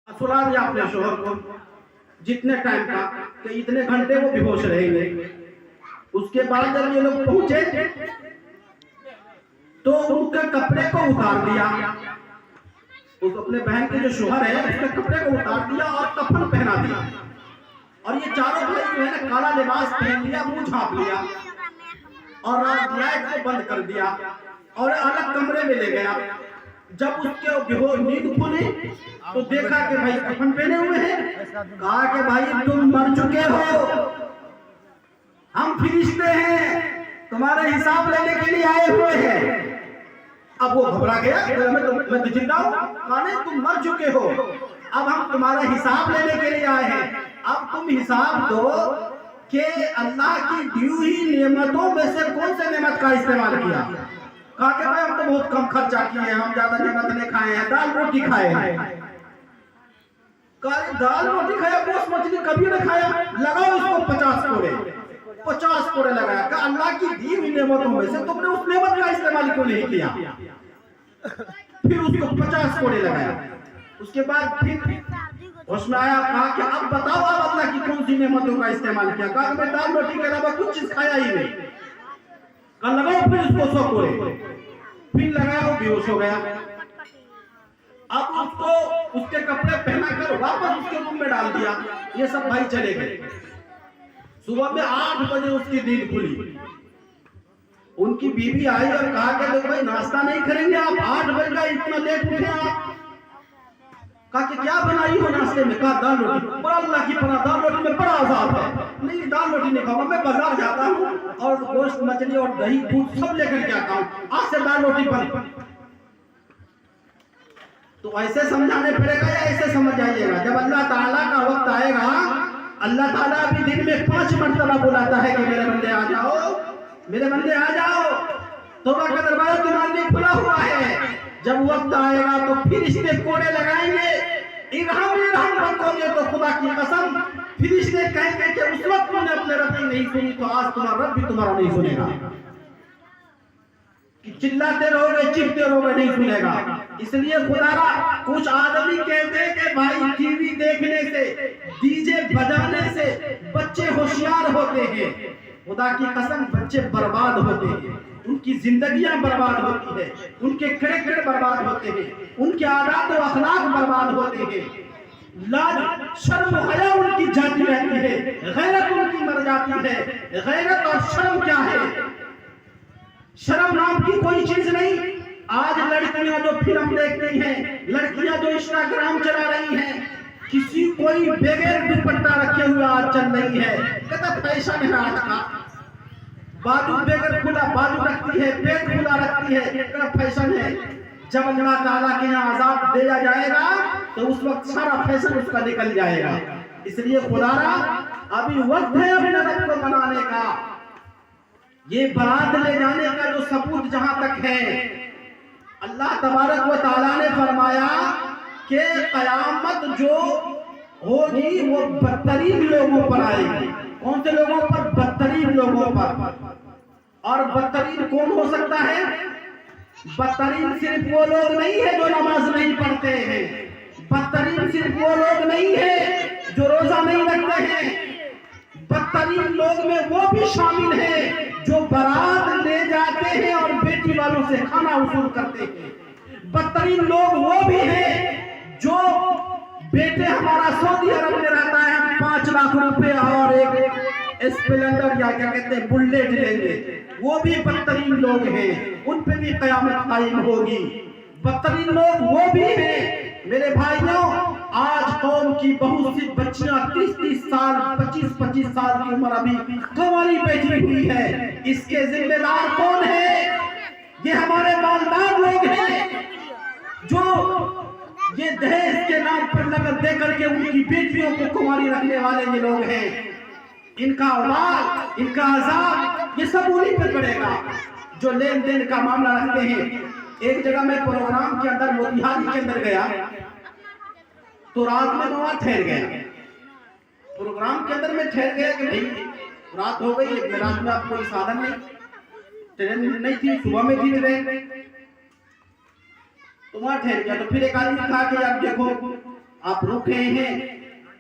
सुला दिया अपने शोहर को जितने टाइम का कि इतने घंटे वो बेहोश रहेंगे। उसके बाद जब ये लोग पहुंचे तो उनके कपड़े को उतार दिया, उस अपने बहन के जो शोहर है उसके कपड़े को उतार दिया और कफन पहना दिया। और ये चारों भाई जो है ना काला लिबास पहन लिया, मुंह झाँप लिया और लाइट को बंद कर दिया और अलग कमरे में ले गया। जब उसके बेहोश नींद खुली तो देखा कि भाई कफन पहने हुए हैं। कहा कि भाई तुम मर चुके हो, हम फरिश्ते हैं, तुम्हारे हिसाब लेने के लिए आए हुए हैं। अब वो घबरा गया, मैं तो जिंदा हूं। कहा नहीं, तुम मर चुके हो, अब हम तुम्हारा हिसाब लेने के लिए आए हैं। अब तुम हिसाब दो कि अल्लाह की दी हुई नेमतों में से कौन से नेमत का इस्तेमाल किया। कहा कि भाई हम तो बहुत कम खर्चा किए हैं, हम ज्यादा नेमत नहीं खाए हैं, दाल रोटी खाए हैं। कहा दाल रोटी खाया, गोश्त मछली कभी नहीं खाया, लगाओ इसको 50 कोड़े, 50 कोड़े लगाया। कहा अल्लाह की दी हुई नेमतों में से तुमने उस नेमत का इस्तेमाल क्यों नहीं किया। फिर उसको 50 कोड़े लगाया। उसके बाद फिर उसमें आया, कहा कि अब बताओ अब अल्लाह की कौन सी नेमतों का इस्तेमाल किया। कहा मैं दाल रोटी के अलावा कुछ चीज खाया ही नहीं। कहा लगाओ फिर उसको 100 कोड़े, फिर लगाया, वो बेहोश हो गया। अब उसको उसके कपड़े पहना कर वापस उसके रूम में डाल दिया। ये सब भाई चले गए। सुबह में 8 बजे उसकी नींद खुली। उनकी बीवी आई और कहा कि देखो भाई नाश्ता नहीं करेंगे आप, 8 बजे का इतना लेट उठे आप। कहा कि क्या बनाई हो नाश्ते में। कहा दाल रोटी। बड़ा अल्लाह की पनाह, दाल रोटी में बड़ा अजाब है। नहीं दाल रोटी नहीं खाऊंगा, मैं बाजार जाता हूँ और गोश्त मछली और दही दूध सब लेकर के आता हूँ, आज से दाल रोटी बंद। तो ऐसे समझाने पड़ेगा या ऐसे समझ जाइएगा। जब अल्लाह ताला का वक्त आएगा, अल्लाह ताला भी दिन में 5 मरतबा बुलाता है कि मेरे बंदे आ जाओ, मेरे बंदे आ जाओ, तौबा का दरवाजा तुम्हारे लिए खुला हुआ है। जब वक्त आएगा तो फिर इसके कोड़े लगाएंगे, इरहम इरहम रखोगे तो खुदा की कसम फिर इसने कहेंगे कि उस वक्त तुमने अपने रब की नहीं सुनी तो आज तुम्हारा रब भी तुम्हारा नहीं सुनेगा। कि चिल्लाते रहोगे चीखते रहोगे, नहीं सुनेगा। इसलिए खुदारा कुछ आदमी कहते हैं कि भाई टीवी देखने से, डीजे बजाने से बच्चे होशियार होते हैं। खुदा की कसम बच्चे बर्बाद होते हैं, उनकी जिंदगियां बर्बाद होती है, उनके कैरेक्टर बर्बाद होते हैं, उनके आदत और अखलाक बर्बाद होते हैं। लाज शर्म हया उनकी जाती रहती है, गैरत उनकी मर जाती है। गैरत और शर्म क्या है? शर्म नाम की कोई चीज नहीं। आज लड़कियां जो फिल्म देखती हैं, लड़कियां जो इंस्टाग्राम चला रही हैं, किसी कोई बगैर दुपट्टा रखे हुए आज चल रही है, कहता फैशन है आज का। बाजू बगैर खुला बाजू रखती है, पेट खुला रखती है, कहता फैशन है। जब अल्लाह ताला के यहाँ अज़ाब दिया जाएगा तो उस वक्त सारा फैशन उसका निकल जाएगा। इसलिए खुदारा अभी वक्त है अपने रब को मनाने का। ये बारात ले जाने का जो सबूत जहां तक है, अल्लाह तबारक व तआला ने फरमाया कि कयामत जो होगी वो बदतरीन लोगों पर आएगी। कौन से लोगों पर? बदतरीन लोगों पर। और बदतरीन कौन हो सकता है? बदतरीन सिर्फ वो लोग नहीं है जो नमाज नहीं पढ़ते हैं, बदतरीन सिर्फ वो लोग नहीं है जो रोजा नहीं रखते हैं। बदतरीन लोग में वो भी शामिल है जो बारात ले जाते हैं और बेटी वालों से खाना वसूल करते हैं। बदतरीन लोग वो भी हैं जो बेटे हमारा सऊदी अरब में रहता है, हम 5 लाख रुपए और एक स्प्लेंडर या क्या कहते हैं बुलेट लेंगे, वो भी बदतरीन लोग हैं। उन पे भी कयामत कायम होगी। बदतरीन लोग वो भी हैं। मेरे भाइयों, आज कौम की बहुत सी बच्चियां 30-30 साल 25-25 साल की उम्र अभी कुंवारी बैठी हुई है। इसके जिम्मेदार कौन है? ये हमारे मालदार लोग हैं जो ये दहेज के नाम पर नकद देकर के उनकी बेटियों को कुंवारी रखने वाले ये लोग हैं। इनका औलाद, इनका अज़ाब ये सब उन्हीं पर पड़ेगा जो लेन देन का मामला रखते हैं। एक जगह मैं प्रोग्राम के अंदर मोतिहारी के अंदर गया तो रात में वहां ठहर गया। प्रोग्राम के अंदर मैं ठहर गया कि भाई रात हो गई, रात में आप कोई साधन नहीं, ट्रेन नहीं थी, सुबह में थी ट्रेन, तो वहां ठहर गया। तो फिर एक आदमी कहा कि यार देखो आप रुके हैं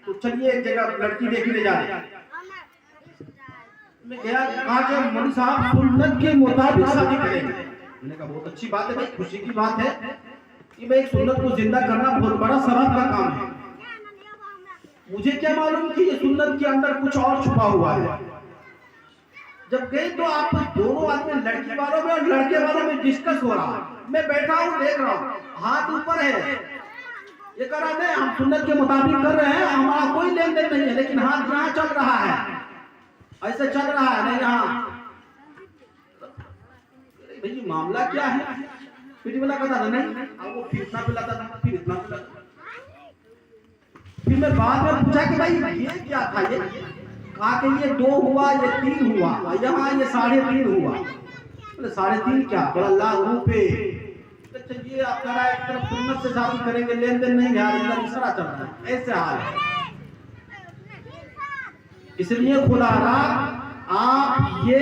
तो चलिए एक जगह लड़की देखने जा रहे हैं। मैं गया, कहा कि मौलवी साहब सुन्नत के मुताबिक शादी करेंगे। मैंने कहा बहुत अच्छी बात है भाई, खुशी की बात है कि भाई सुन्नत को जिंदा करना बहुत बड़ा सवाब का काम है। मुझे क्या मालूम कि ये सुन्नत के अंदर कुछ और छुपा हुआ है। जब गए तो आप दोनों आदमी, लड़की वालों में और लड़के वालों में डिस्कस हो रहा है। मैं बैठा हूँ देख रहा हूँ, हाथ ऊपर है, ये कह रहा है हम सुन्नत के मुताबिक कर रहे हैं, हमारा कोई लेन देन नहीं है, लेकिन हाथ यहाँ चल रहा है, ऐसे चल रहा है नहीं यहाँ। भाई मामला क्या है? फिर बोला कहता था नहीं, वो फिर इतना पिलाता था, फिर इतना पिलाता। फिर मैं बाद में पूछा कि भाई ये क्या था? ये कहा कि ये 2 हुआ, ये 3 हुआ, यहाँ ये 3.5 हुआ। बोले 3.5 क्या? बोला लाख रुपए। चलिए आप कह रहा है एक तरफ सुन्नत से शादी करेंगे, लेन देन नहीं है, इधर दूसरा चल रहा है, ऐसे हाल है। इसलिए खुदा आप ये